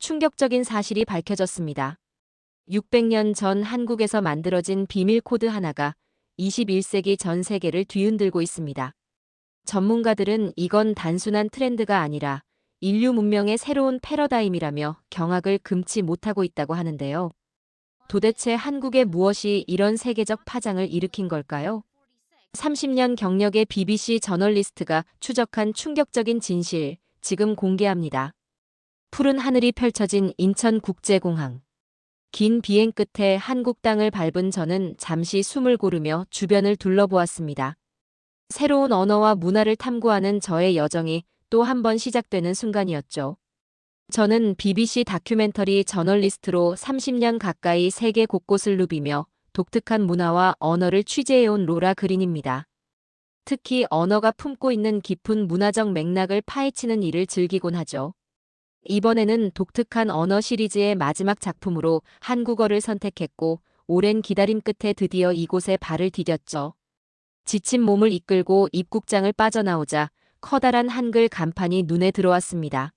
충격적인 사실이 밝혀졌습니다. 600년 전 한국에서 만들어진 비밀 코드 하나가 21세기 전 세계를 뒤흔들고 있습니다. 전문가들은 이건 단순한 트렌드가 아니라 인류 문명의 새로운 패러다임이라며 경악을 금치 못하고 있다고 하는데요. 도대체 한국에 무엇이 이런 세계적 파장을 일으킨 걸까요? 30년 경력의 BBC 저널리스트가 추적한 충격적인 진실, 지금 공개합니다. 푸른 하늘이 펼쳐진 인천국제공항. 긴 비행 끝에 한국 땅을 밟은 저는 잠시 숨을 고르며 주변을 둘러보았습니다. 새로운 언어와 문화를 탐구하는 저의 여정이 또 한 번 시작되는 순간이었죠. 저는 BBC 다큐멘터리 저널리스트로 30년 가까이 세계 곳곳을 누비며 독특한 문화와 언어를 취재해온 로라 그린입니다. 특히 언어가 품고 있는 깊은 문화적 맥락을 파헤치는 일을 즐기곤 하죠. 이번에는 독특한 언어 시리즈의 마지막 작품으로 한국어를 선택했고 오랜 기다림 끝에 드디어 이곳에 발을 디뎠죠. 지친 몸을 이끌고 입국장을 빠져나오자 커다란 한글 간판이 눈에 들어왔습니다.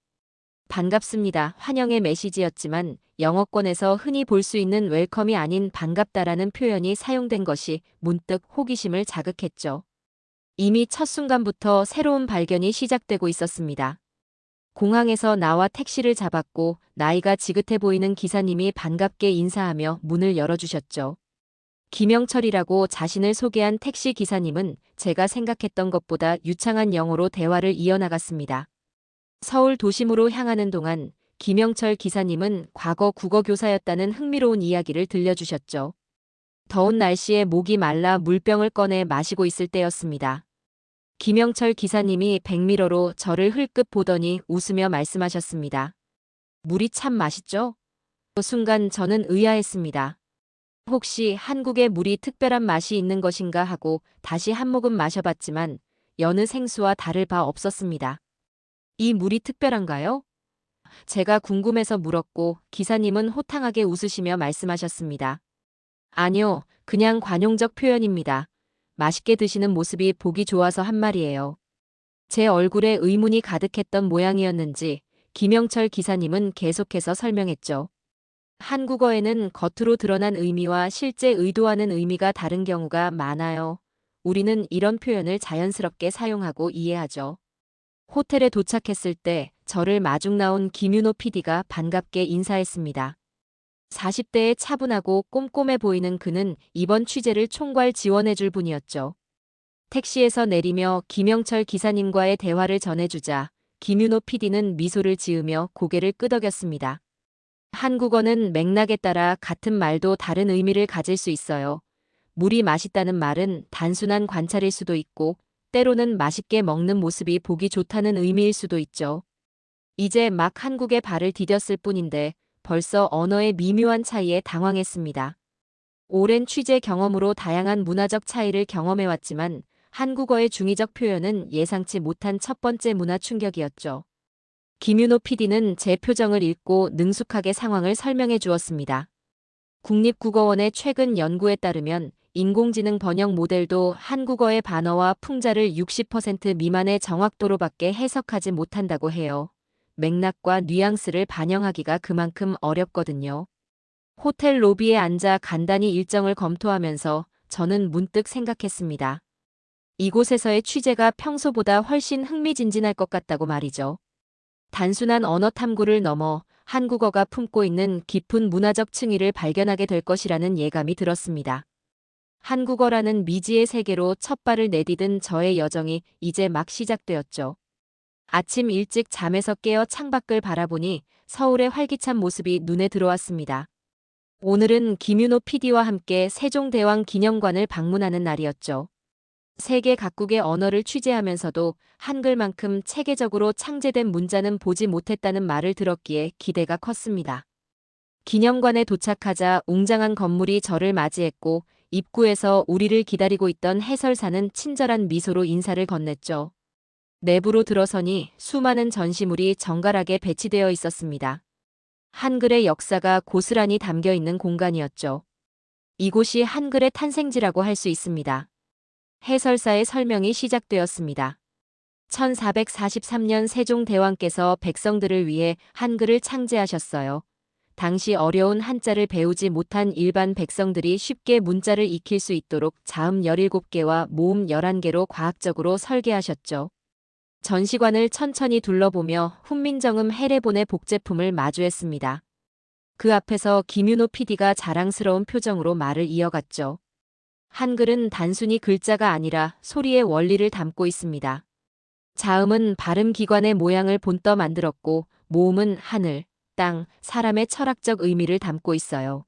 반갑습니다. 환영의 메시지였지만 영어권에서 흔히 볼 수 있는 웰컴이 아닌 반갑다라는 표현이 사용된 것이 문득 호기심을 자극했죠. 이미 첫 순간부터 새로운 발견이 시작되고 있었습니다. 공항에서 나와 택시를 잡았고 나이가 지긋해 보이는 기사님이 반갑게 인사하며 문을 열어주셨죠. 김영철이라고 자신을 소개한 택시 기사님은 제가 생각했던 것보다 유창한 영어로 대화를 이어나갔습니다. 서울 도심으로 향하는 동안 김영철 기사님은 과거 국어교사였다는 흥미로운 이야기를 들려주셨죠. 더운 날씨에 목이 말라 물병을 꺼내 마시고 있을 때였습니다. 김영철 기사님이 백미러로 저를 흘끗 보더니 웃으며 말씀하셨습니다. 물이 참 맛있죠? 그 순간 저는 의아했습니다. 혹시 한국의 물이 특별한 맛이 있는 것인가 하고 다시 한 모금 마셔봤지만 여느 생수와 다를 바 없었습니다. 이 물이 특별한가요? 제가 궁금해서 물었고 기사님은 호탕하게 웃으시며 말씀하셨습니다. 아니요, 그냥 관용적 표현입니다. 맛있게 드시는 모습이 보기 좋아서 한 말이에요. 제 얼굴에 의문이 가득했던 모양이었는지 김영철 기사님은 계속해서 설명했죠. 한국어에는 겉으로 드러난 의미와 실제 의도하는 의미가 다른 경우가 많아요. 우리는 이런 표현을 자연스럽게 사용하고 이해하죠. 호텔에 도착했을 때 저를 마중 나온 김윤호 PD가 반갑게 인사했습니다. 40대에 차분하고 꼼꼼해 보이는 그는 이번 취재를 총괄 지원해줄 분이었죠. 택시에서 내리며 김영철 기사님과의 대화를 전해주자 김윤호 PD는 미소를 지으며 고개를 끄덕였습니다. 한국어는 맥락에 따라 같은 말도 다른 의미를 가질 수 있어요. 물이 맛있다는 말은 단순한 관찰일 수도 있고 때로는 맛있게 먹는 모습이 보기 좋다는 의미일 수도 있죠. 이제 막 한국에 발을 디뎠을 뿐인데 벌써 언어의 미묘한 차이에 당황했습니다. 오랜 취재 경험으로 다양한 문화적 차이를 경험해왔지만 한국어의 중의적 표현은 예상치 못한 첫 번째 문화 충격이었죠. 김윤호 PD는 제 표정을 읽고 능숙하게 상황을 설명해 주었습니다. 국립국어원의 최근 연구에 따르면 인공지능 번역 모델도 한국어의 반어와 풍자를 60% 미만의 정확도로밖에 해석하지 못한다고 해요. 맥락과 뉘앙스를 반영하기가 그만큼 어렵거든요. 호텔 로비에 앉아 간단히 일정을 검토하면서 저는 문득 생각했습니다. 이곳에서의 취재가 평소보다 훨씬 흥미진진할 것 같다고 말이죠. 단순한 언어 탐구를 넘어 한국어가 품고 있는 깊은 문화적 층위를 발견하게 될 것이라는 예감이 들었습니다. 한국어라는 미지의 세계로 첫 발을 내디딘 저의 여정이 이제 막 시작되었죠. 아침 일찍 잠에서 깨어 창밖을 바라보니 서울의 활기찬 모습이 눈에 들어왔습니다. 오늘은 김윤호 PD와 함께 세종대왕 기념관을 방문하는 날이었죠. 세계 각국의 언어를 취재하면서도 한글만큼 체계적으로 창제된 문자는 보지 못했다는 말을 들었기에 기대가 컸습니다. 기념관에 도착하자 웅장한 건물이 저를 맞이했고 입구에서 우리를 기다리고 있던 해설사는 친절한 미소로 인사를 건넸죠. 내부로 들어서니 수많은 전시물이 정갈하게 배치되어 있었습니다. 한글의 역사가 고스란히 담겨 있는 공간이었죠. 이곳이 한글의 탄생지라고 할 수 있습니다. 해설사의 설명이 시작되었습니다. 1443년 세종대왕께서 백성들을 위해 한글을 창제하셨어요. 당시 어려운 한자를 배우지 못한 일반 백성들이 쉽게 문자를 익힐 수 있도록 자음 17개와 모음 11개로 과학적으로 설계하셨죠. 전시관을 천천히 둘러보며 훈민정음 해례본의 복제품을 마주했습니다. 그 앞에서 김윤호 PD가 자랑스러운 표정으로 말을 이어갔죠. 한글은 단순히 글자가 아니라 소리의 원리를 담고 있습니다. 자음은 발음기관의 모양을 본떠 만들었고, 모음은 하늘, 땅, 사람의 철학적 의미를 담고 있어요.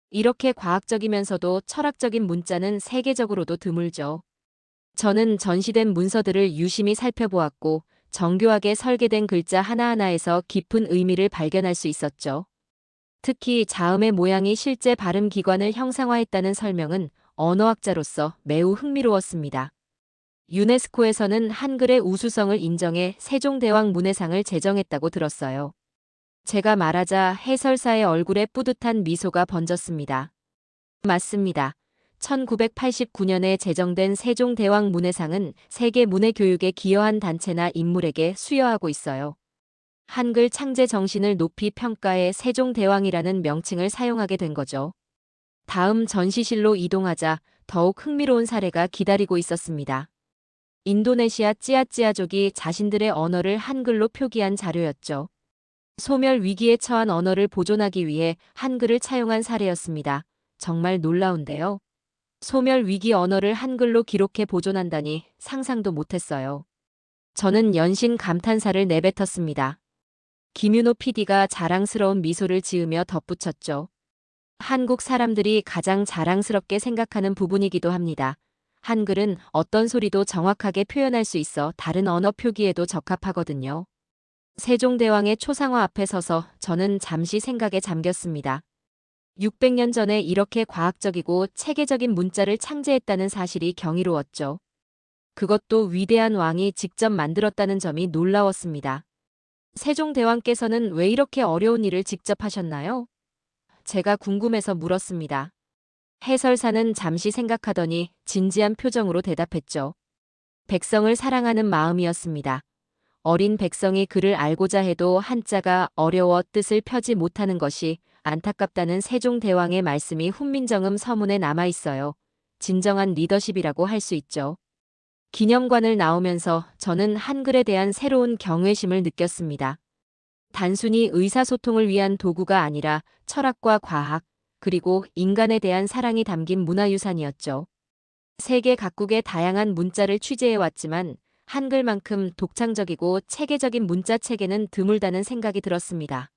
이렇게 과학적이면서도 철학적인 문자는 세계적으로도 드물죠. 저는 전시된 문서들을 유심히 살펴보았고, 정교하게 설계된 글자 하나하나에서 깊은 의미를 발견할 수 있었죠. 특히 자음의 모양이 실제 발음 기관을 형상화했다는 설명은 언어학자로서 매우 흥미로웠습니다. 유네스코에서는 한글의 우수성을 인정해 세종대왕 문해상을 제정했다고 들었어요. 제가 말하자 해설사의 얼굴에 뿌듯한 미소가 번졌습니다. 맞습니다. 1989년에 제정된 세종대왕 문해상은 세계 문해교육에 기여한 단체나 인물에게 수여하고 있어요. 한글 창제 정신을 높이 평가해 세종대왕이라는 명칭을 사용하게 된 거죠. 다음 전시실로 이동하자 더욱 흥미로운 사례가 기다리고 있었습니다. 인도네시아 찌아찌아족이 자신들의 언어를 한글로 표기한 자료였죠. 소멸 위기에 처한 언어를 보존하기 위해 한글을 차용한 사례였습니다. 정말 놀라운데요. 소멸 위기 언어를 한글로 기록해 보존한다니 상상도 못했어요. 저는 연신 감탄사를 내뱉었습니다. 김윤호 PD가 자랑스러운 미소를 지으며 덧붙였죠. 한국 사람들이 가장 자랑스럽게 생각하는 부분이기도 합니다. 한글은 어떤 소리도 정확하게 표현할 수 있어 다른 언어 표기에도 적합하거든요. 세종대왕의 초상화 앞에 서서 저는 잠시 생각에 잠겼습니다. 600년 전에 이렇게 과학적이고 체계적인 문자를 창제했다는 사실이 경이로웠죠. 그것도 위대한 왕이 직접 만들었다는 점이 놀라웠습니다. 세종대왕께서는 왜 이렇게 어려운 일을 직접 하셨나요? 제가 궁금해서 물었습니다. 해설사는 잠시 생각하더니 진지한 표정으로 대답했죠. 백성을 사랑하는 마음이었습니다. 어린 백성이 글을 알고자 해도 한자가 어려워 뜻을 펴지 못하는 것이 안타깝다는 세종대왕의 말씀이 훈민정음 서문에 남아 있어요. 진정한 리더십이라고 할 수 있죠. 기념관을 나오면서 저는 한글에 대한 새로운 경외심을 느꼈습니다. 단순히 의사소통을 위한 도구가 아니라 철학과 과학, 그리고 인간에 대한 사랑이 담긴 문화유산이었죠. 세계 각국의 다양한 문자를 취재해왔지만 한글만큼 독창적이고 체계적인 문자 체계는 드물다는 생각이 들었습니다.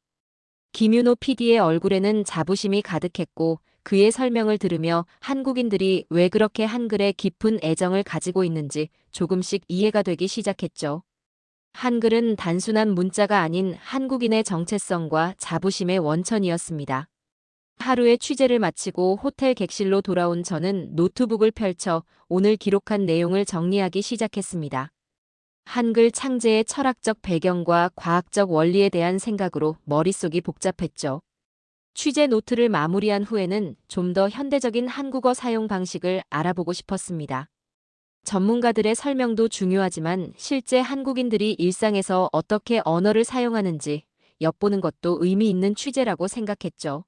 김윤호 PD의 얼굴에는 자부심이 가득했고 그의 설명을 들으며 한국인들이 왜 그렇게 한글에 깊은 애정을 가지고 있는지 조금씩 이해가 되기 시작했죠. 한글은 단순한 문자가 아닌 한국인의 정체성과 자부심의 원천이었습니다. 하루의 취재를 마치고 호텔 객실로 돌아온 저는 노트북을 펼쳐 오늘 기록한 내용을 정리하기 시작했습니다. 한글 창제의 철학적 배경과 과학적 원리에 대한 생각으로 머릿속이 복잡했죠. 취재 노트를 마무리한 후에는 좀 더 현대적인 한국어 사용 방식을 알아보고 싶었습니다. 전문가들의 설명도 중요하지만 실제 한국인들이 일상에서 어떻게 언어를 사용하는지 엿보는 것도 의미 있는 취재라고 생각했죠.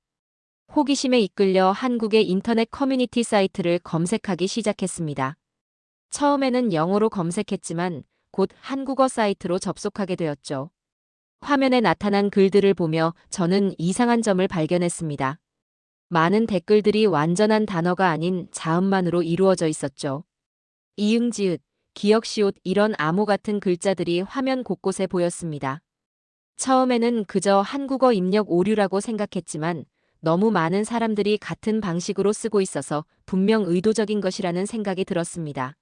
호기심에 이끌려 한국의 인터넷 커뮤니티 사이트를 검색하기 시작했습니다. 처음에는 영어로 검색했지만 곧 한국어 사이트로 접속하게 되었죠. 화면에 나타난 글들을 보며 저는 이상한 점을 발견했습니다. 많은 댓글들이 완전한 단어가 아닌 자음만으로 이루어져 있었죠. 이응지읒, 기역시옷 이런 암호 같은 글자들이 화면 곳곳에 보였습니다. 처음에는 그저 한국어 입력 오류라고 생각했지만 너무 많은 사람들이 같은 방식으로 쓰고 있어서 분명 의도적인 것이라는 생각이 들었습니다.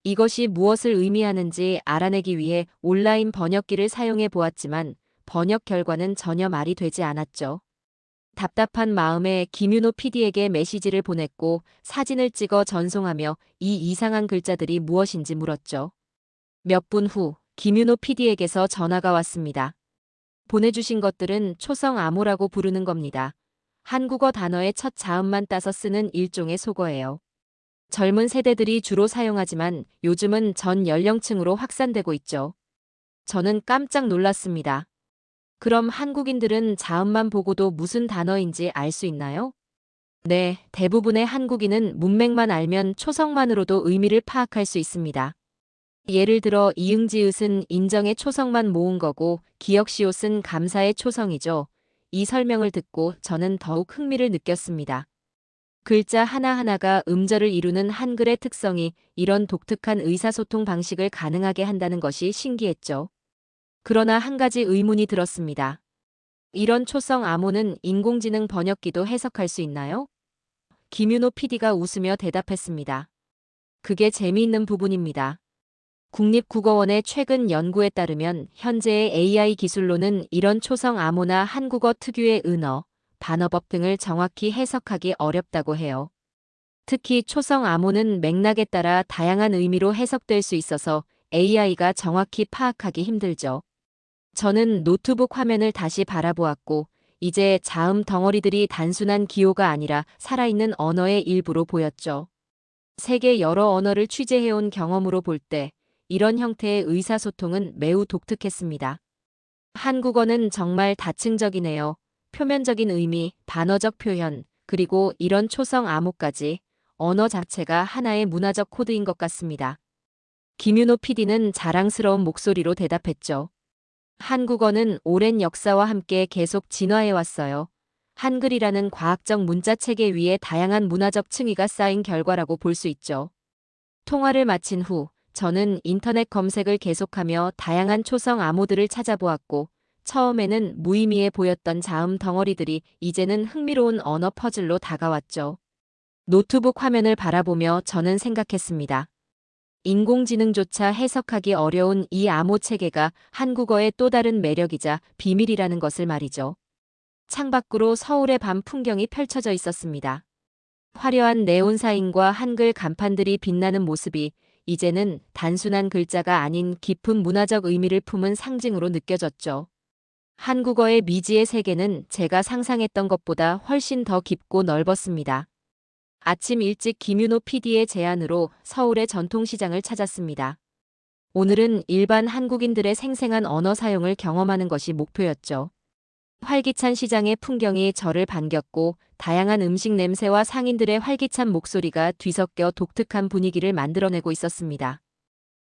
이것이 무엇을 의미하는지 알아내기 위해 온라인 번역기를 사용해 보았지만 번역 결과는 전혀 말이 되지 않았죠. 답답한 마음에 김윤호 PD에게 메시지를 보냈고 사진을 찍어 전송하며 이 이상한 글자들이 무엇인지 물었죠. 몇 분 후 김윤호 PD에게서 전화가 왔습니다. 보내주신 것들은 초성 암호라고 부르는 겁니다. 한국어 단어의 첫 자음만 따서 쓰는 일종의 속어예요. 젊은 세대들이 주로 사용하지만 요즘은 전 연령층으로 확산되고 있죠. 저는 깜짝 놀랐습니다. 그럼 한국인들은 자음만 보고도 무슨 단어인지 알 수 있나요? 네, 대부분의 한국인은 문맥만 알면 초성만으로도 의미를 파악할 수 있습니다. 예를 들어 이응지읒은 인정의 초성만 모은 거고 기역시옷은 감사의 초성이죠. 이 설명을 듣고 저는 더욱 흥미를 느꼈습니다. 글자 하나하나가 음절을 이루는 한글의 특성이 이런 독특한 의사소통 방식을 가능하게 한다는 것이 신기했죠. 그러나 한 가지 의문이 들었습니다. 이런 초성 암호는 인공지능 번역기도 해석할 수 있나요? 김윤호 PD가 웃으며 대답했습니다. 그게 재미있는 부분입니다. 국립국어원의 최근 연구에 따르면 현재의 AI 기술로는 이런 초성 암호나 한국어 특유의 은어, 반어법 등을 정확히 해석하기 어렵다고 해요. 특히 초성 암호는 맥락에 따라 다양한 의미로 해석될 수 있어서 AI가 정확히 파악하기 힘들죠. 저는 노트북 화면을 다시 바라보았고, 이제 자음 덩어리들이 단순한 기호가 아니라 살아있는 언어의 일부로 보였죠. 세계 여러 언어를 취재해온 경험으로 볼 때, 이런 형태의 의사소통은 매우 독특했습니다. 한국어는 정말 다층적이네요. 표면적인 의미, 반어적 표현, 그리고 이런 초성 암호까지 언어 자체가 하나의 문화적 코드인 것 같습니다. 김윤호 PD는 자랑스러운 목소리로 대답했죠. 한국어는 오랜 역사와 함께 계속 진화해 왔어요. 한글이라는 과학적 문자 체계 위에 다양한 문화적 층위가 쌓인 결과라고 볼 수 있죠. 통화를 마친 후 저는 인터넷 검색을 계속하며 다양한 초성 암호들을 찾아보았고, 처음에는 무의미해 보였던 자음 덩어리들이 이제는 흥미로운 언어 퍼즐로 다가왔죠. 노트북 화면을 바라보며 저는 생각했습니다. 인공지능조차 해석하기 어려운 이 암호 체계가 한국어의 또 다른 매력이자 비밀이라는 것을 말이죠. 창밖으로 서울의 밤 풍경이 펼쳐져 있었습니다. 화려한 네온사인과 한글 간판들이 빛나는 모습이 이제는 단순한 글자가 아닌 깊은 문화적 의미를 품은 상징으로 느껴졌죠. 한국어의 미지의 세계는 제가 상상했던 것보다 훨씬 더 깊고 넓었습니다. 아침 일찍 김윤호 PD의 제안으로 서울의 전통시장을 찾았습니다. 오늘은 일반 한국인들의 생생한 언어 사용을 경험하는 것이 목표였죠. 활기찬 시장의 풍경이 저를 반겼고, 다양한 음식 냄새와 상인들의 활기찬 목소리가 뒤섞여 독특한 분위기를 만들어내고 있었습니다.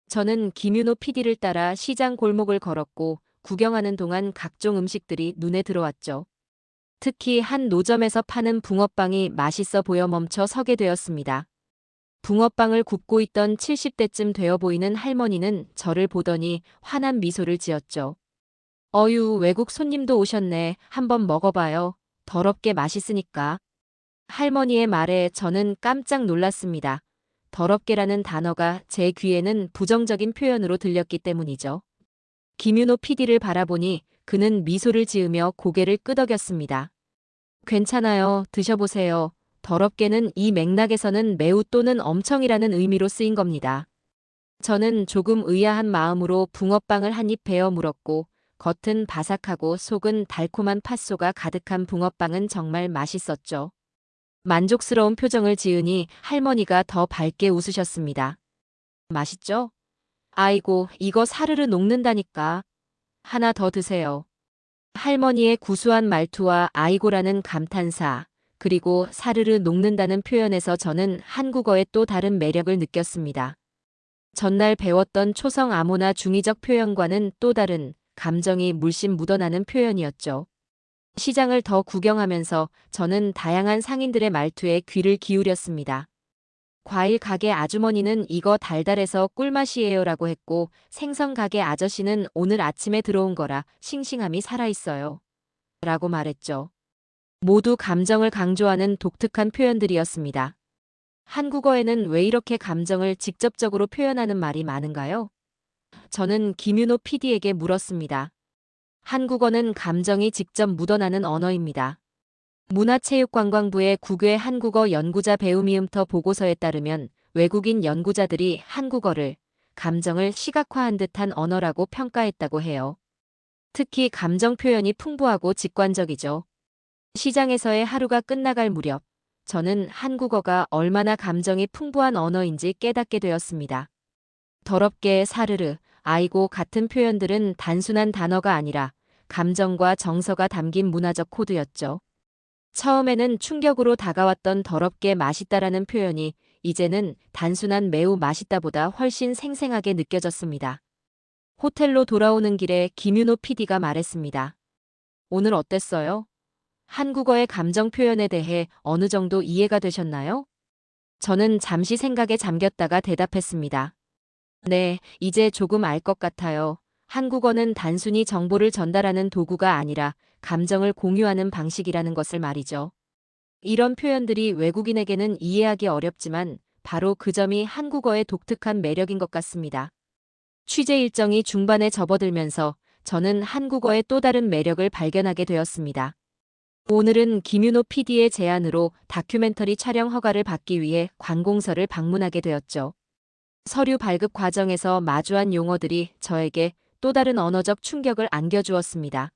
저는 김윤호 PD를 따라 시장 골목을 걸었고, 구경하는 동안 각종 음식들이 눈에 들어왔죠. 특히 한 노점에서 파는 붕어빵이 맛있어 보여 멈춰 서게 되었습니다. 붕어빵을 굽고 있던 70대쯤 되어 보이는 할머니는 저를 보더니 환한 미소를 지었죠. 어유, 외국 손님도 오셨네. 한번 먹어봐요. 더럽게 맛있으니까. 할머니의 말에 저는 깜짝 놀랐습니다. 더럽게라는 단어가 제 귀에는 부정적인 표현으로 들렸기 때문이죠. 김윤호 PD를 바라보니 그는 미소를 지으며 고개를 끄덕였습니다. 괜찮아요. 드셔보세요. 더럽게는 이 맥락에서는 매우 또는 엄청이라는 의미로 쓰인 겁니다. 저는 조금 의아한 마음으로 붕어빵을 한 입 베어 물었고, 겉은 바삭하고 속은 달콤한 팥소가 가득한 붕어빵은 정말 맛있었죠. 만족스러운 표정을 지으니 할머니가 더 밝게 웃으셨습니다. 맛있죠? 아이고, 이거 사르르 녹는다니까. 하나 더 드세요. 할머니의 구수한 말투와 아이고라는 감탄사, 그리고 사르르 녹는다는 표현에서 저는 한국어의 또 다른 매력을 느꼈습니다. 전날 배웠던 초성 암호나 중의적 표현과는 또 다른 감정이 물씬 묻어나는 표현이었죠. 시장을 더 구경하면서 저는 다양한 상인들의 말투에 귀를 기울였습니다. 과일 가게 아주머니는 이거 달달해서 꿀맛이에요 라고 했고, 생선 가게 아저씨는 오늘 아침에 들어온 거라 싱싱함이 살아있어요 라고 말했죠. 모두 감정을 강조하는 독특한 표현들이었습니다. 한국어에는 왜 이렇게 감정을 직접적으로 표현하는 말이 많은가요? 저는 김윤호 PD에게 물었습니다. 한국어는 감정이 직접 묻어나는 언어입니다. 문화체육관광부의 국외 한국어 연구자 배우미음터 보고서에 따르면 외국인 연구자들이 한국어를 감정을 시각화한 듯한 언어라고 평가했다고 해요. 특히 감정 표현이 풍부하고 직관적이죠. 시장에서의 하루가 끝나갈 무렵 저는 한국어가 얼마나 감정이 풍부한 언어인지 깨닫게 되었습니다. 더럽게, 사르르, 아이고 같은 표현들은 단순한 단어가 아니라 감정과 정서가 담긴 문화적 코드였죠. 처음에는 충격으로 다가왔던 더럽게 맛있다라는 표현이 이제는 단순한 매우 맛있다보다 훨씬 생생하게 느껴졌습니다. 호텔로 돌아오는 길에 김윤호 PD가 말했습니다. 오늘 어땠어요? 한국어의 감정 표현에 대해 어느 정도 이해가 되셨나요? 저는 잠시 생각에 잠겼다가 대답했습니다. 네, 이제 조금 알 것 같아요. 한국어는 단순히 정보를 전달하는 도구가 아니라 감정을 공유하는 방식이라는 것을 말이죠. 이런 표현들이 외국인에게는 이해하기 어렵지만 바로 그 점이 한국어의 독특한 매력인 것 같습니다. 취재 일정이 중반에 접어들면서 저는 한국어의 또 다른 매력을 발견하게 되었습니다. 오늘은 김윤호 PD의 제안으로 다큐멘터리 촬영 허가를 받기 위해 관공서를 방문하게 되었죠. 서류 발급 과정에서 마주한 용어들이 저에게 또 다른 언어적 충격을 안겨주었습니다.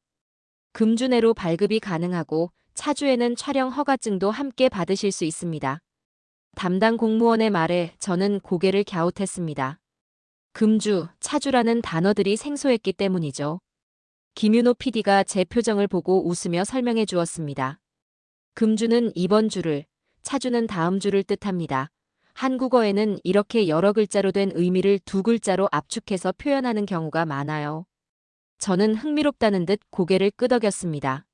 금주 내로 발급이 가능하고 차주에는 촬영 허가증도 함께 받으실 수 있습니다. 담당 공무원의 말에 저는 고개를 갸웃했습니다. 금주, 차주라는 단어들이 생소했기 때문이죠. 김윤호 PD가 제 표정을 보고 웃으며 설명해 주었습니다. 금주는 이번 주를, 차주는 다음 주를 뜻합니다. 한국어에는 이렇게 여러 글자로 된 의미를 두 글자로 압축해서 표현하는 경우가 많아요. 저는 흥미롭다는 듯 고개를 끄덕였습니다.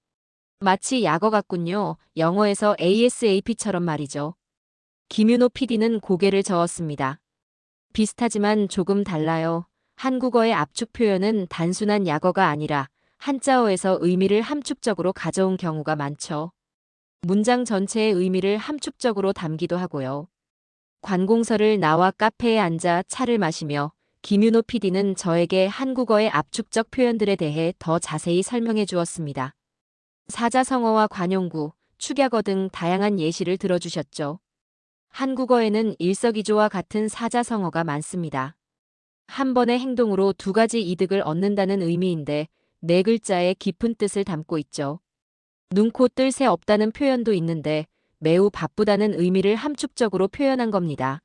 마치 약어 같군요. 영어에서 ASAP처럼 말이죠. 김윤호 PD는 고개를 저었습니다. 비슷하지만 조금 달라요. 한국어의 압축 표현은 단순한 약어가 아니라 한자어에서 의미를 함축적으로 가져온 경우가 많죠. 문장 전체의 의미를 함축적으로 담기도 하고요. 관공서를 나와 카페에 앉아 차를 마시며 김윤호 PD는 저에게 한국어의 압축적 표현들에 대해 더 자세히 설명해 주었습니다. 사자성어와 관용구, 축약어 등 다양한 예시를 들어주셨죠. 한국어에는 일석이조와 같은 사자성어가 많습니다. 한 번의 행동으로 두 가지 이득을 얻는다는 의미인데 네 글자의 깊은 뜻을 담고 있죠. 눈코 뜰 새 없다는 표현도 있는데 매우 바쁘다는 의미를 함축적으로 표현한 겁니다.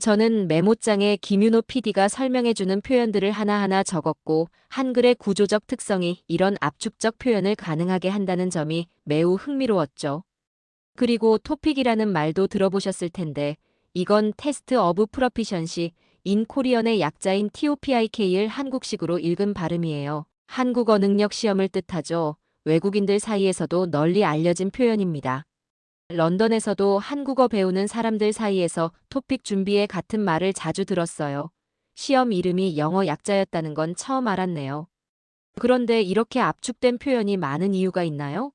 저는 메모장에 김윤호 PD가 설명해주는 표현들을 하나하나 적었고 한글의 구조적 특성이 이런 압축적 표현을 가능하게 한다는 점이 매우 흥미로웠죠. 그리고 토픽이라는 말도 들어보셨을 텐데 이건 테스트 어브 프로피션시 인 코리언의 약자인 TOPIK를 한국식으로 읽은 발음이에요. 한국어 능력 시험을 뜻하죠. 외국인들 사이에서도 널리 알려진 표현입니다. 런던에서도 한국어 배우는 사람들 사이에서 토픽 준비에 같은 말을 자주 들었어요. 시험 이름이 영어 약자였다는 건 처음 알았네요. 그런데 이렇게 압축된 표현이 많은 이유가 있나요?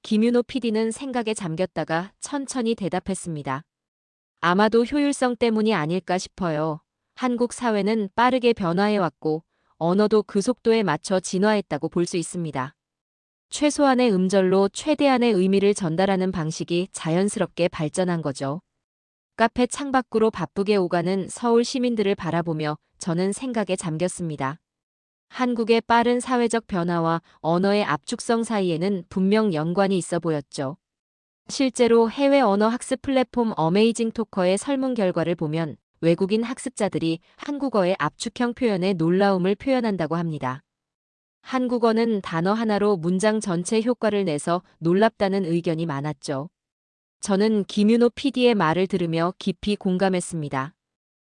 김윤호 PD는 생각에 잠겼다가 천천히 대답했습니다. 아마도 효율성 때문이 아닐까 싶어요. 한국 사회는 빠르게 변화해왔고 언어도 그 속도에 맞춰 진화했다고 볼 수 있습니다. 최소한의 음절로 최대한의 의미를 전달하는 방식이 자연스럽게 발전한 거죠. 카페 창밖으로 바쁘게 오가는 서울 시민들을 바라보며 저는 생각에 잠겼습니다. 한국의 빠른 사회적 변화와 언어의 압축성 사이에는 분명 연관이 있어 보였죠. 실제로 해외 언어 학습 플랫폼 어메이징 토커의 설문 결과를 보면 외국인 학습자들이 한국어의 압축형 표현에 놀라움을 표현한다고 합니다. 한국어는 단어 하나로 문장 전체 효과를 내서 놀랍다는 의견이 많았죠. 저는 김윤호 PD의 말을 들으며 깊이 공감했습니다.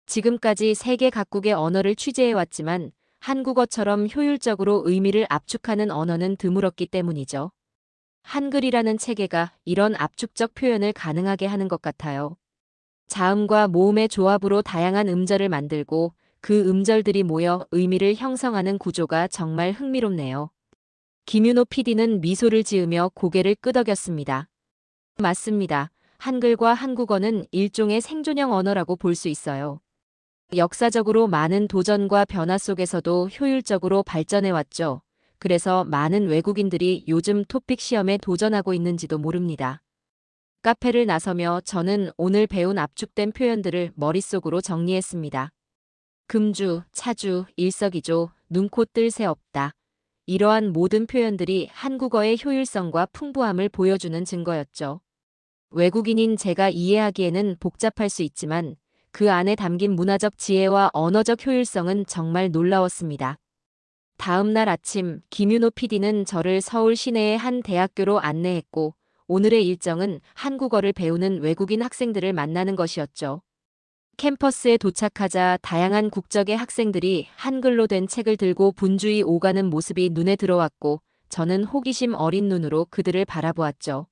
지금까지 세계 각국의 언어를 취재해왔지만 한국어처럼 효율적으로 의미를 압축하는 언어는 드물었기 때문이죠. 한글이라는 체계가 이런 압축적 표현을 가능하게 하는 것 같아요. 자음과 모음의 조합으로 다양한 음절을 만들고 그 음절들이 모여 의미를 형성하는 구조가 정말 흥미롭네요. 김윤호 PD는 미소를 지으며 고개를 끄덕였습니다. 맞습니다. 한글과 한국어는 일종의 생존형 언어라고 볼 수 있어요. 역사적으로 많은 도전과 변화 속에서도 효율적으로 발전해왔죠. 그래서 많은 외국인들이 요즘 토픽 시험에 도전하고 있는지도 모릅니다. 카페를 나서며 저는 오늘 배운 압축된 표현들을 머릿속으로 정리했습니다. 금주, 차주, 일석이조, 눈코 뜰 새 없다. 이러한 모든 표현들이 한국어의 효율성과 풍부함을 보여주는 증거였죠. 외국인인 제가 이해하기에는 복잡할 수 있지만 그 안에 담긴 문화적 지혜와 언어적 효율성은 정말 놀라웠습니다. 다음 날 아침 김윤호 PD는 저를 서울 시내의 한 대학교로 안내했고 오늘의 일정은 한국어를 배우는 외국인 학생들을 만나는 것이었죠. 캠퍼스에 도착하자 다양한 국적의 학생들이 한글로 된 책을 들고 분주히 오가는 모습이 눈에 들어왔고 저는 호기심 어린 눈으로 그들을 바라보았죠.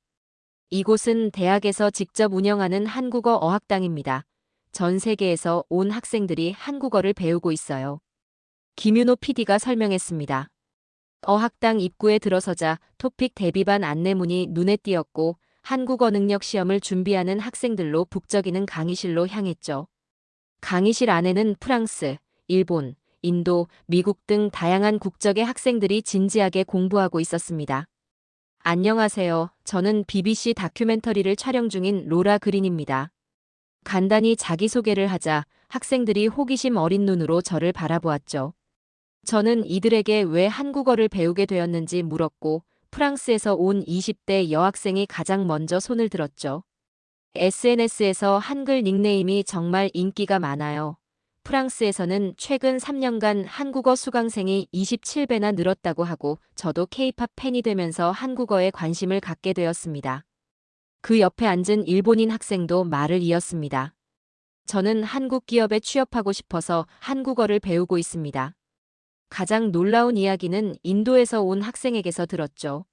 이곳은 대학에서 직접 운영하는 한국어 어학당입니다. 전 세계에서 온 학생들이 한국어를 배우고 있어요. 김윤호 PD가 설명했습니다. 어학당 입구에 들어서자 토픽 대비반 안내문이 눈에 띄었고 한국어 능력 시험을 준비하는 학생들로 북적이는 강의실로 향했죠. 강의실 안에는 프랑스, 일본, 인도, 미국 등 다양한 국적의 학생들이 진지하게 공부하고 있었습니다. 안녕하세요. 저는 BBC 다큐멘터리를 촬영 중인 로라 그린입니다. 간단히 자기소개를 하자 학생들이 호기심 어린 눈으로 저를 바라보았죠. 저는 이들에게 왜 한국어를 배우게 되었는지 물었고 프랑스에서 온 20대 여학생이 가장 먼저 손을 들었죠. SNS에서 한글 닉네임이 정말 인기가 많아요. 프랑스에서는 최근 3년간 한국어 수강생이 27배나 늘었다고 하고 저도 K-팝 팬이 되면서 한국어에 관심을 갖게 되었습니다. 그 옆에 앉은 일본인 학생도 말을 이었습니다. 저는 한국 기업에 취업하고 싶어서 한국어를 배우고 있습니다. 가장 놀라운 이야기는 인도에서 온 학생에게서 들었죠.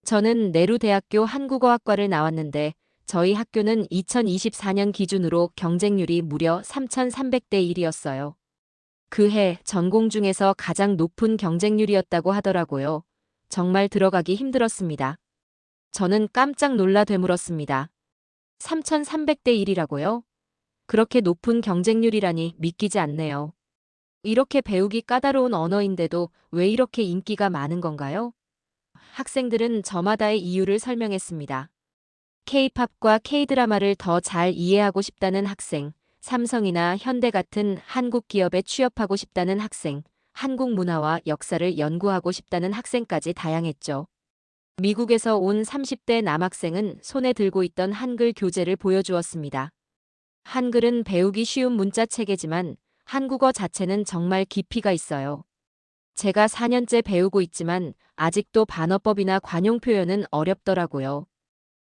저는 네루대학교 한국어학과를 나왔는데 저희 학교는 2024년 기준으로 경쟁률이 무려 3,300대 1이었어요. 그 해 전공 중에서 가장 높은 경쟁률이었다고 하더라고요. 정말 들어가기 힘들었습니다. 저는 깜짝 놀라 되물었습니다. 3,300대 1이라고요? 그렇게 높은 경쟁률이라니 믿기지 않네요. 이렇게 배우기 까다로운 언어인데도 왜 이렇게 인기가 많은 건가요? 학생들은 저마다의 이유를 설명했습니다. K-팝과 K-드라마를 더 잘 이해하고 싶다는 학생, 삼성이나 현대 같은 한국 기업에 취업하고 싶다는 학생, 한국 문화와 역사를 연구하고 싶다는 학생까지 다양했죠. 미국에서 온 30대 남학생은 손에 들고 있던 한글 교재를 보여주었습니다. 한글은 배우기 쉬운 문자 체계지만 한국어 자체는 정말 깊이가 있어요. 제가 4년째 배우고 있지만 아직도 반어법이나 관용 표현은 어렵더라고요.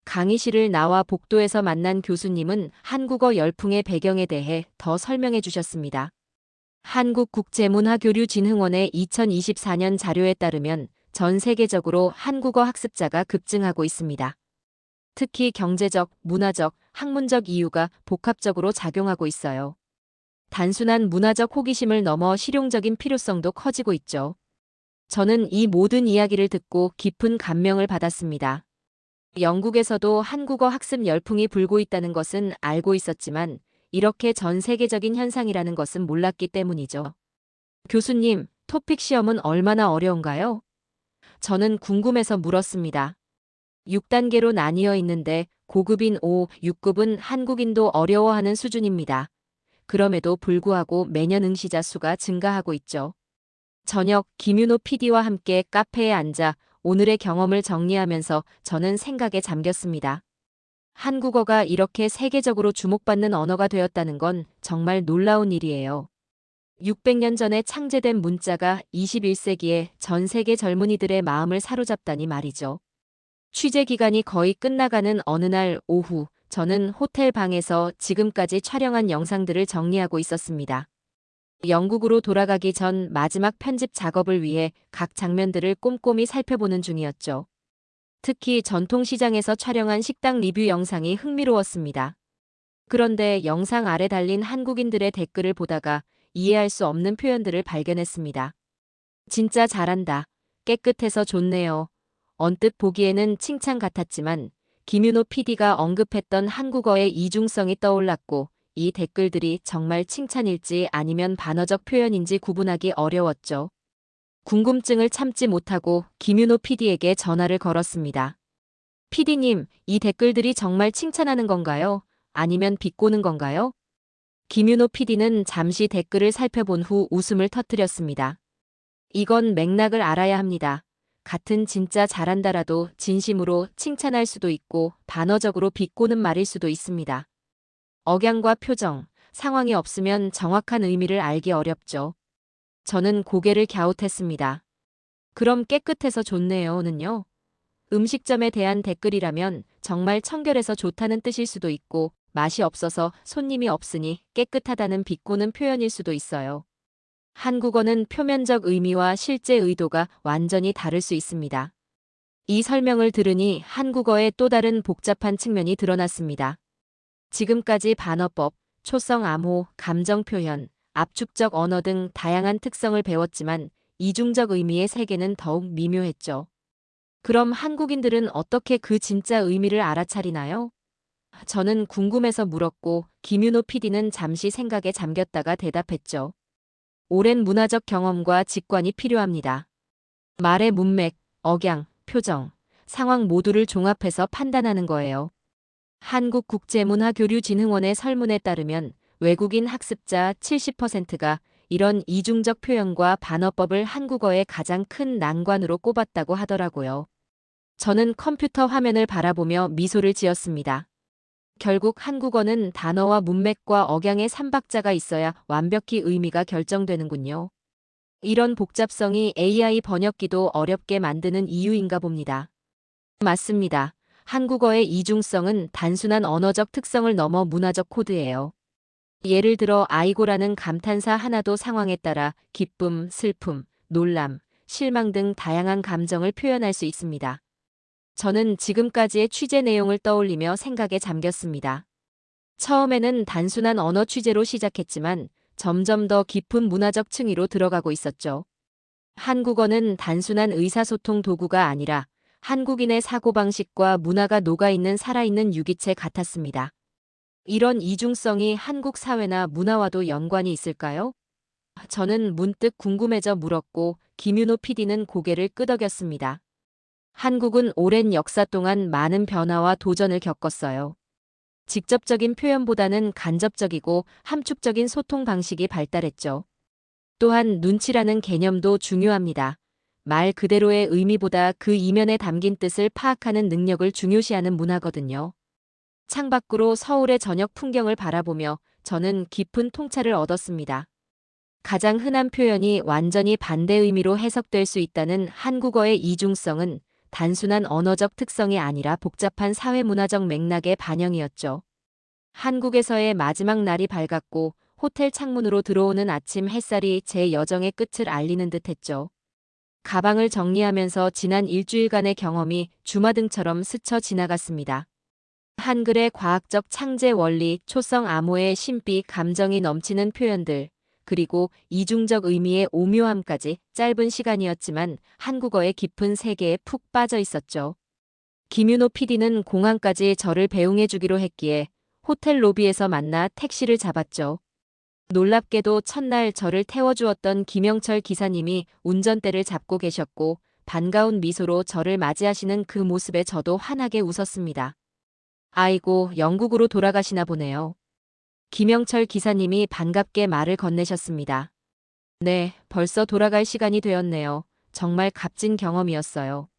강의실을 나와 복도에서 만난 교수님은 한국어 열풍의 배경에 대해 더 설명해 주셨습니다. 한국국제문화교류진흥원의 2024년 자료에 따르면 전 세계적으로 한국어 학습자가 급증하고 있습니다. 특히 경제적, 문화적, 학문적 이유가 복합적으로 작용하고 있어요. 단순한 문화적 호기심을 넘어 실용적인 필요성도 커지고 있죠. 저는 이 모든 이야기를 듣고 깊은 감명을 받았습니다. 영국에서도 한국어 학습 열풍이 불고 있다는 것은 알고 있었지만 이렇게 전 세계적인 현상이라는 것은 몰랐기 때문이죠. 교수님, 토픽 시험은 얼마나 어려운가요? 저는 궁금해서 물었습니다. 6단계로 나뉘어 있는데 고급인 5, 6급은 한국인도 어려워하는 수준입니다. 그럼에도 불구하고 매년 응시자 수가 증가하고 있죠. 저녁 김윤호 PD와 함께 카페에 앉아 오늘의 경험을 정리하면서 저는 생각에 잠겼습니다. 한국어가 이렇게 세계적으로 주목받는 언어가 되었다는 건 정말 놀라운 일이에요. 600년 전에 창제된 문자가 21세기에 전 세계 젊은이들의 마음을 사로잡다니 말이죠. 취재 기간이 거의 끝나가는 어느 날 오후, 저는 호텔 방에서 지금까지 촬영한 영상들을 정리하고 있었습니다. 영국으로 돌아가기 전 마지막 편집 작업을 위해 각 장면들을 꼼꼼히 살펴보는 중이었죠. 특히 전통시장에서 촬영한 식당 리뷰 영상이 흥미로웠습니다. 그런데 영상 아래 달린 한국인들의 댓글을 보다가 이해할 수 없는 표현들을 발견했습니다. 진짜 잘한다. 깨끗해서 좋네요. 언뜻 보기에는 칭찬 같았지만 김윤호 PD가 언급했던 한국어의 이중성이 떠올랐고 이 댓글들이 정말 칭찬일지 아니면 반어적 표현인지 구분하기 어려웠죠. 궁금증을 참지 못하고 김윤호 PD에게 전화를 걸었습니다. PD님, 이 댓글들이 정말 칭찬하는 건가요? 아니면 비꼬는 건가요? 김윤호 PD는 잠시 댓글을 살펴본 후 웃음을 터뜨렸습니다. 이건 맥락을 알아야 합니다. 같은 진짜 잘한다라도 진심으로 칭찬할 수도 있고 반어적으로 비꼬는 말일 수도 있습니다. 억양과 표정, 상황이 없으면 정확한 의미를 알기 어렵죠. 저는 고개를 갸웃했습니다. 그럼 깨끗해서 좋네요는요? 음식점에 대한 댓글이라면 정말 청결해서 좋다는 뜻일 수도 있고 맛이 없어서 손님이 없으니 깨끗하다는 비꼬는 표현일 수도 있어요. 한국어는 표면적 의미와 실제 의도가 완전히 다를 수 있습니다. 이 설명을 들으니 한국어의 또 다른 복잡한 측면이 드러났습니다. 지금까지 반어법, 초성 암호, 감정 표현, 압축적 언어 등 다양한 특성을 배웠지만 이중적 의미의 세계는 더욱 미묘했죠. 그럼 한국인들은 어떻게 그 진짜 의미를 알아차리나요? 저는 궁금해서 물었고 김윤호 PD는 잠시 생각에 잠겼다가 대답했죠. 오랜 문화적 경험과 직관이 필요합니다. 말의 문맥, 억양, 표정, 상황 모두를 종합해서 판단하는 거예요. 한국국제문화교류진흥원의 설문에 따르면 외국인 학습자 70%가 이런 이중적 표현과 반어법을 한국어의 가장 큰 난관으로 꼽았다고 하더라고요. 저는 컴퓨터 화면을 바라보며 미소를 지었습니다. 결국 한국어는 단어와 문맥과 억양의 삼박자가 있어야 완벽히 의미가 결정되는군요. 이런 복잡성이 AI 번역기도 어렵게 만드는 이유인가 봅니다. 맞습니다. 한국어의 이중성은 단순한 언어적 특성을 넘어 문화적 코드예요. 예를 들어 아이고라는 감탄사 하나도 상황에 따라 기쁨, 슬픔, 놀람, 실망 등 다양한 감정을 표현할 수 있습니다. 저는 지금까지의 취재 내용을 떠올리며 생각에 잠겼습니다. 처음에는 단순한 언어 취재로 시작했지만 점점 더 깊은 문화적 층위로 들어가고 있었죠. 한국어는 단순한 의사소통 도구가 아니라 한국인의 사고방식과 문화가 녹아있는 살아있는 유기체 같았습니다. 이런 이중성이 한국 사회나 문화와도 연관이 있을까요? 저는 문득 궁금해져 물었고 김윤호 PD는 고개를 끄덕였습니다. 한국은 오랜 역사 동안 많은 변화와 도전을 겪었어요. 직접적인 표현보다는 간접적이고 함축적인 소통 방식이 발달했죠. 또한 눈치라는 개념도 중요합니다. 말 그대로의 의미보다 그 이면에 담긴 뜻을 파악하는 능력을 중요시하는 문화거든요. 창밖으로 서울의 저녁 풍경을 바라보며 저는 깊은 통찰을 얻었습니다. 가장 흔한 표현이 완전히 반대 의미로 해석될 수 있다는 한국어의 이중성은 단순한 언어적 특성이 아니라 복잡한 사회문화적 맥락의 반영이었죠. 한국에서의 마지막 날이 밝았고 호텔 창문으로 들어오는 아침 햇살이 제 여정의 끝을 알리는 듯했죠. 가방을 정리하면서 지난 일주일간의 경험이 주마등처럼 스쳐 지나갔습니다. 한글의 과학적 창제 원리, 초성 암호의 신비, 감정이 넘치는 표현들, 그리고 이중적 의미의 오묘함까지 짧은 시간이었지만 한국어의 깊은 세계에 푹 빠져 있었죠. 김윤호 PD는 공항까지 저를 배웅해 주기로 했기에 호텔 로비에서 만나 택시를 잡았죠. 놀랍게도 첫날 저를 태워주었던 김영철 기사님이 운전대를 잡고 계셨고 반가운 미소로 저를 맞이하시는 그 모습에 저도 환하게 웃었습니다. 아이고, 영국으로 돌아가시나 보네요. 김영철 기사님이 반갑게 말을 건네셨습니다. 네, 벌써 돌아갈 시간이 되었네요. 정말 값진 경험이었어요.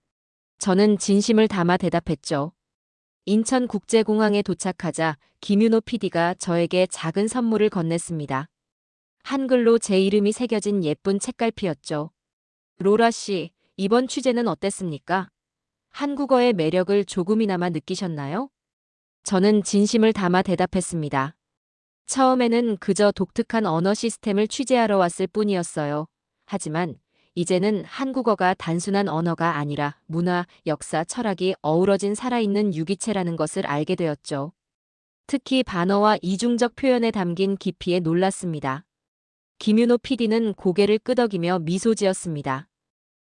저는 진심을 담아 대답했죠. 인천국제공항에 도착하자 김윤호 PD가 저에게 작은 선물을 건넸습니다. 한글로 제 이름이 새겨진 예쁜 책갈피였죠. 로라 씨, 이번 취재는 어땠습니까? 한국어의 매력을 조금이나마 느끼셨나요? 저는 진심을 담아 대답했습니다. 처음에는 그저 독특한 언어 시스템을 취재하러 왔을 뿐이었어요. 하지만 이제는 한국어가 단순한 언어가 아니라 문화, 역사, 철학이 어우러진 살아있는 유기체라는 것을 알게 되었죠. 특히 반어와 이중적 표현에 담긴 깊이에 놀랐습니다. 김윤호 PD는 고개를 끄덕이며 미소 지었습니다.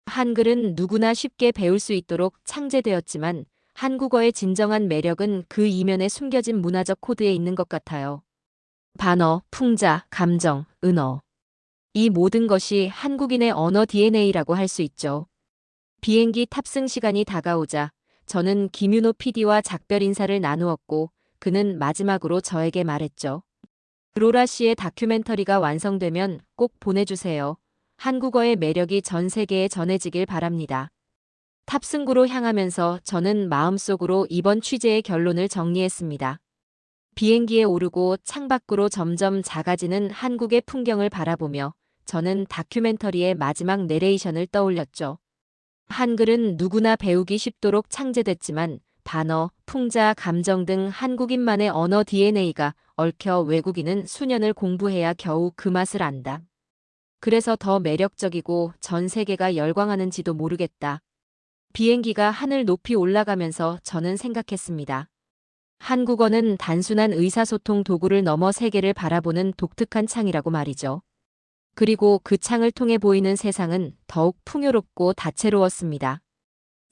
한글은 누구나 쉽게 배울 수 있도록 창제되었지만 한국어의 진정한 매력은 그 이면에 숨겨진 문화적 코드에 있는 것 같아요. 반어, 풍자, 감정, 은어. 이 모든 것이 한국인의 언어 DNA라고 할 수 있죠. 비행기 탑승 시간이 다가오자 저는 김윤호 PD와 작별 인사를 나누었고 그는 마지막으로 저에게 말했죠. 로라 씨의 다큐멘터리가 완성되면 꼭 보내주세요. 한국어의 매력이 전 세계에 전해지길 바랍니다. 탑승구로 향하면서 저는 마음속으로 이번 취재의 결론을 정리했습니다. 비행기에 오르고 창밖으로 점점 작아지는 한국의 풍경을 바라보며 저는 다큐멘터리의 마지막 내레이션을 떠올렸죠. 한글은 누구나 배우기 쉽도록 창제됐지만 단어, 풍자, 감정 등 한국인만의 언어 DNA가 얽혀 외국인은 수년을 공부해야 겨우 그 맛을 안다. 그래서 더 매력적이고 전 세계가 열광하는지도 모르겠다. 비행기가 하늘 높이 올라가면서 저는 생각했습니다. 한국어는 단순한 의사소통 도구를 넘어 세계를 바라보는 독특한 창이라고 말이죠. 그리고 그 창을 통해 보이는 세상은 더욱 풍요롭고 다채로웠습니다.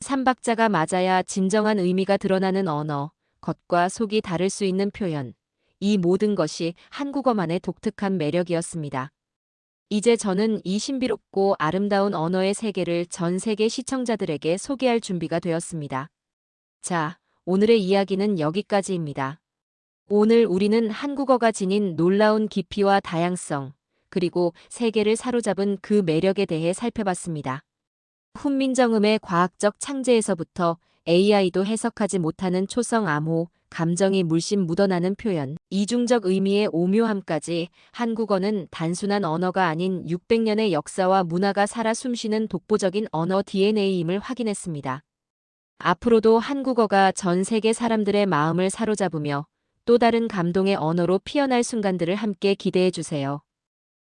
삼박자가 맞아야 진정한 의미가 드러나는 언어, 겉과 속이 다를 수 있는 표현, 이 모든 것이 한국어만의 독특한 매력이었습니다. 이제 저는 이 신비롭고 아름다운 언어의 세계를 전 세계 시청자들에게 소개할 준비가 되었습니다. 자, 오늘의 이야기는 여기까지입니다. 오늘 우리는 한국어가 지닌 놀라운 깊이와 다양성, 그리고 세계를 사로잡은 그 매력에 대해 살펴봤습니다. 훈민정음의 과학적 창제에서부터 AI도 해석하지 못하는 초성 암호, 감정이 물씬 묻어나는 표현, 이중적 의미의 오묘함까지 한국어는 단순한 언어가 아닌 600년의 역사와 문화가 살아 숨쉬는 독보적인 언어 DNA임을 확인했습니다. 앞으로도 한국어가 전 세계 사람들의 마음을 사로잡으며 또 다른 감동의 언어로 피어날 순간들을 함께 기대해 주세요.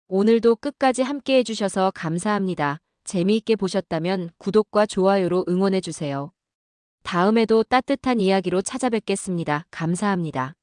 오늘도 끝까지 함께 해주셔서 감사합니다. 재미있게 보셨다면 구독과 좋아요로 응원해 주세요. 다음에도 따뜻한 이야기로 찾아뵙겠습니다. 감사합니다.